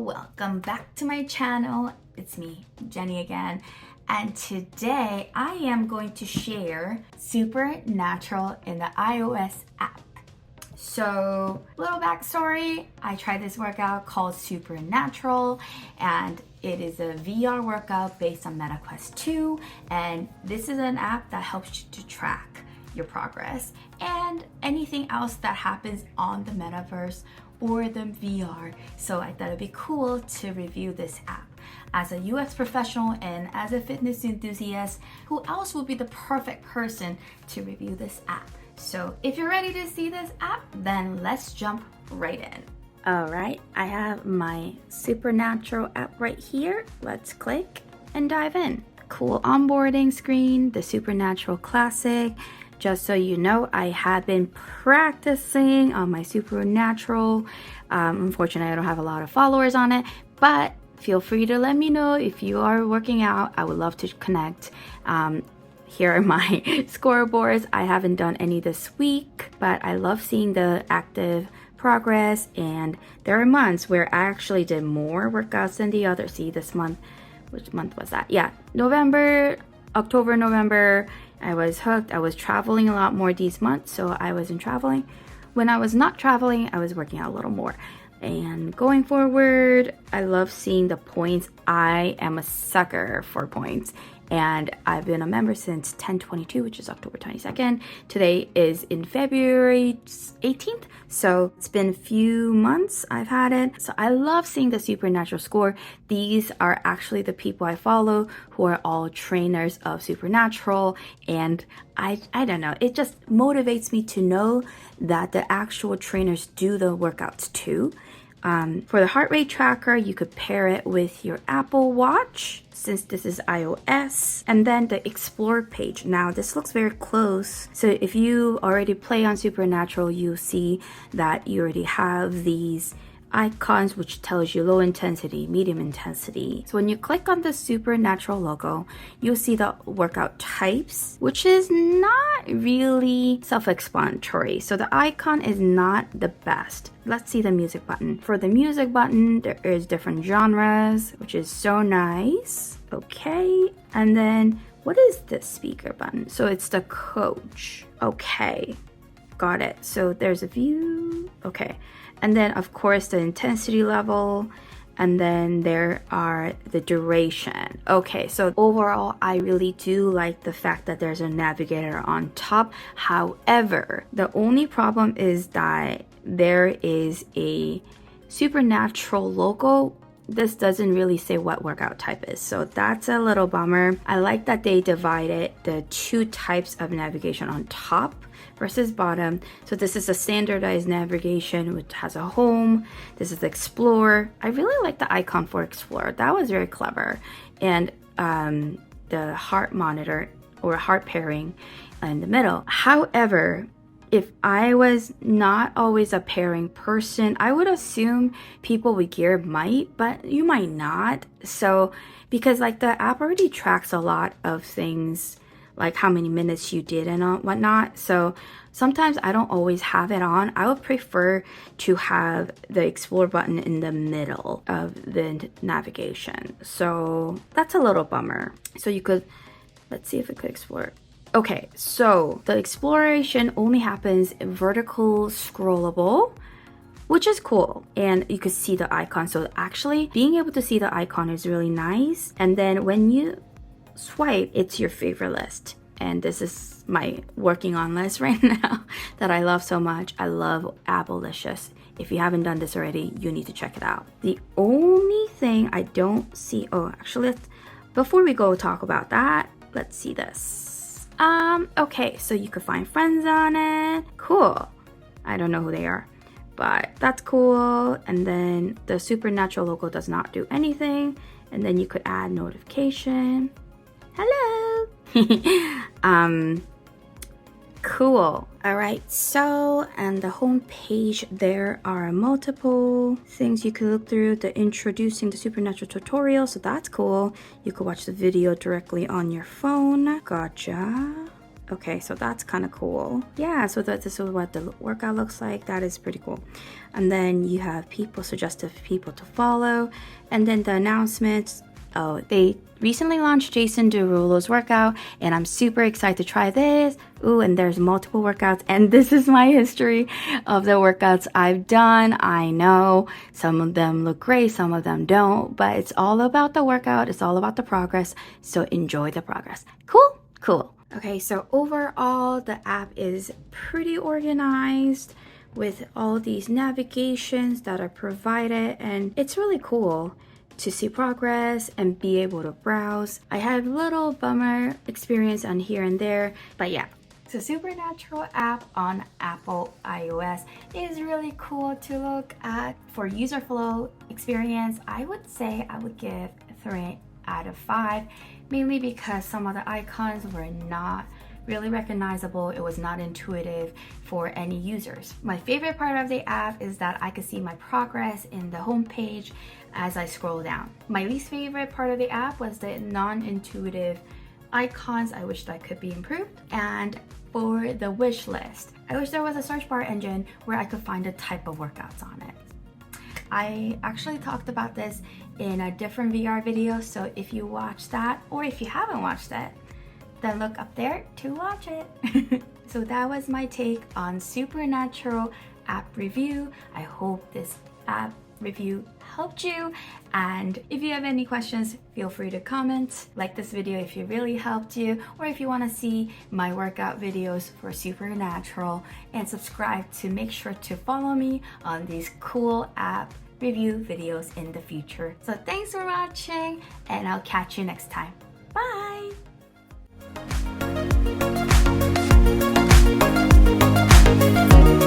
welcome back to my channel. It's me, Jenny again, and today I am going to share Supernatural in the iOS app. So, little backstory, I tried this workout called Supernatural, and it is a VR workout based on MetaQuest 2, and this is an app that helps you to track your progress and anything else that happens on the metaverse or the VR. So I thought it'd be cool to review this app. As a UX professional and as a fitness enthusiast, who else would be the perfect person to review this app? So if you're ready to see this app, then let's jump right in. All right, I have my Supernatural app right here. Let's click and dive in. Cool onboarding screen, the Supernatural Classic. Just so you know, I have been practicing on my Supernatural. Unfortunately, I don't have a lot of followers on it, but feel free to let me know if you are working out. I would love to connect. Here are my scoreboards. I haven't done any this week, but I love seeing the active progress. And there are months where I actually did more workouts than the others. See, this month, which month was that? Yeah, October, November. I was hooked. I was traveling a lot more these months, so I wasn't traveling. When I was not traveling, I was working out a little more. And going forward, I love seeing the points. I am a sucker for points. And I've been a member since 10/22, which is October 22nd. Today is in February 18th. So it's been a few months I've had it. So I love seeing the Supernatural score. These are actually the people I follow who are all trainers of Supernatural. And I don't know, it just motivates me to know that the actual trainers do the workouts too. For the heart rate tracker, you could pair it with your Apple Watch since this is iOS, and then the Explore page. Now this looks very close, so if you already play on Supernatural, you'll see that you already have these icons which tells you low intensity, medium intensity. So when you click on the Supernatural logo, you'll see the workout types, which is not really self-explanatory. So the icon is not the best. Let's see the music button. For the music button, there is different genres, which is so nice. Okay, and then what is this speaker button? So it's the coach. Okay, got it. So there's a view. Okay. And then, of course, the intensity level, and then there are the duration. Okay, so overall, I really do like the fact that there's a navigator on top. However, the only problem is that there is a Supernatural logo. This doesn't really say what workout type is, so that's a little bummer. I like that they divided the two types of navigation on top versus bottom. So this is a standardized navigation which has a home. This is Explore. I really like the icon for Explore. That was very clever. And the heart monitor or heart pairing in the middle. However, if I was not always a pairing person, I would assume people with gear might, but you might not. So, because like the app already tracks a lot of things, like how many minutes you did and whatnot. So sometimes I don't always have it on. I would prefer to have the Explore button in the middle of the navigation. So that's a little bummer. So you could, let's see if it could explore. Okay, so the exploration only happens vertical scrollable, which is cool. And you could see the icon. So actually being able to see the icon is really nice. And then when you swipe, it's your favorite list. And this is my working on list right now that I love so much. I love Applicious. If you haven't done this already, you need to check it out. The only thing I don't see, actually, before we go talk about that, let's see this. Okay, so you could find friends on it. Cool. I don't know who they are, but that's cool. And then the Supernatural logo does not do anything. And then you could add notification. Hello. Cool. All right, so on the home page there are multiple things you can look through. The introducing the Supernatural tutorial, so that's cool. You could watch the video directly on your phone. Gotcha. Okay, so that's kind of cool. Yeah, so this is what the workout looks like. That is pretty cool. And then you have people, suggestive people to follow. And then the announcements. Oh, they recently launched Jason Derulo's workout, and I'm super excited to try this. Ooh, and there's multiple workouts, and this is my history of the workouts I've done. I know some of them look great, some of them don't, but it's all about the workout. It's all about the progress, so enjoy the progress. Cool? Cool. Okay, so overall, the app is pretty organized with all these navigations that are provided, and it's really cool to see progress and be able to browse. I had a little bummer experience on here and there, but yeah. So Supernatural app on Apple iOS is really cool to look at. For user flow experience, I would say I would give 3 out of 5, mainly because some of the icons were not really recognizable. It was not intuitive for any users. My favorite part of the app is that I could see my progress in the homepage as I scroll down. My least favorite part of the app was the non-intuitive icons. I wish that could be improved. And for the wish list, I wish there was a search bar engine where I could find a type of workouts on it. I actually talked about this in a different VR video, so if you watch that, or if you haven't watched it, then look up there to watch it. So that was my take on Supernatural app review. I hope this app review helped you, and if you have any questions, feel free to comment. Like this video if it really helped you, or if you want to see my workout videos for Supernatural, and subscribe to make sure to follow me on these cool app review videos in the future. So thanks for watching, and I'll catch you next time. Bye!